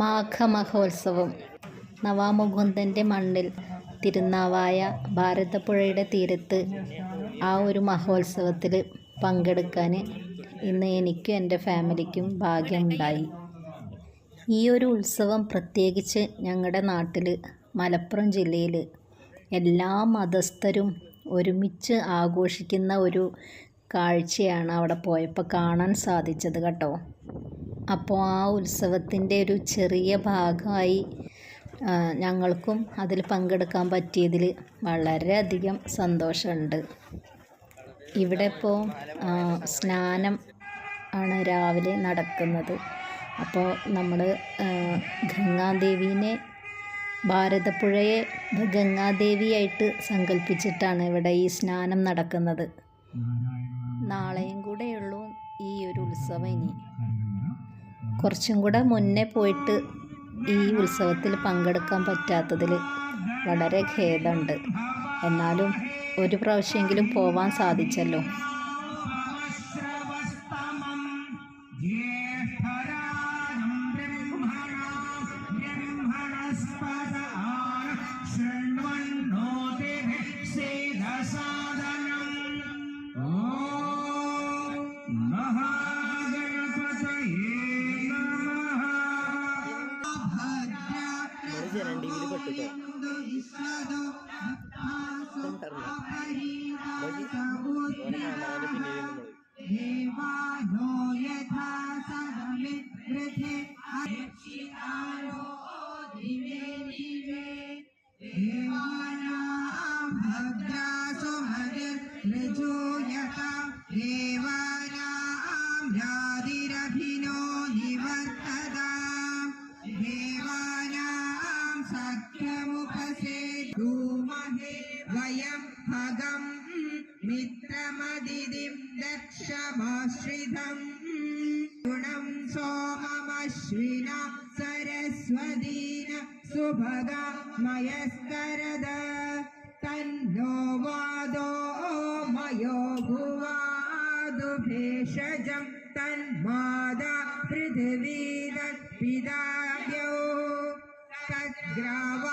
മാഘമഹോത്സവം നവാമുകുന്ദൻ്റെ മണ്ണിൽ തിരുനാവായ ഭാരതപ്പുഴയുടെ തീരത്ത് ആ ഒരു മഹോത്സവത്തിൽ പങ്കെടുക്കാൻ ഇന്ന് എനിക്കും എൻ്റെ ഫാമിലിക്കും ഭാഗ്യമുണ്ടായി. ഈ ഒരു ഉത്സവം പ്രത്യേകിച്ച് ഞങ്ങളുടെ നാട്ടിൽ മലപ്പുറം ജില്ലയിൽ എല്ലാ മതസ്ഥരും ഒരുമിച്ച് ആഘോഷിക്കുന്ന ഒരു കാഴ്ചയാണ് അവിടെ പോയപ്പോൾ കാണാൻ സാധിച്ചത് കേട്ടോ. അപ്പോൾ ആ ഉത്സവത്തിൻ്റെ ഒരു ചെറിയ ഭാഗമായി ഞങ്ങൾക്കും അതിൽ പങ്കെടുക്കാൻ പറ്റിയതിൽ വളരെയധികം സന്തോഷമുണ്ട്. ഇവിടെ ഇപ്പോൾ സ്നാനം ആണ് രാവിലെ നടക്കുന്നത്. അപ്പോൾ നമ്മൾ ഗംഗാദേവീനെ ഭാരതപ്പുഴയെ ഗംഗാദേവിയായിട്ട് സങ്കല്പിച്ചിട്ടാണ് ഇവിടെ ഈ സ്നാനം നടക്കുന്നത്. നാളെയും കൂടെയുള്ളൂ ഈ ഒരു ഉത്സവം. ഇനി കുറച്ചും കൂടെ മുന്നേ പോയിട്ട് ഈ ഉത്സവത്തിൽ പങ്കെടുക്കാൻ പറ്റാത്തതിൽ വളരെ ഖേദമുണ്ട്. എന്നാലും ഒരു പ്രാവശ്യമെങ്കിലും പോവാൻ സാധിച്ചല്ലോ. വയം ഭഗം മിത്രമദിതിം ദക്ഷമാശ്രിതം ഗുണം സോമമശ്വിന സരസ്വതീന സുഭഗമയസ്കരദ തന്നോ വാദോ മയോ ഭുവാദു ഭേഷജം തന്മാതാ പൃഥിവീ തത്പിതാഭ്യോ തദ്ഗ്രാവ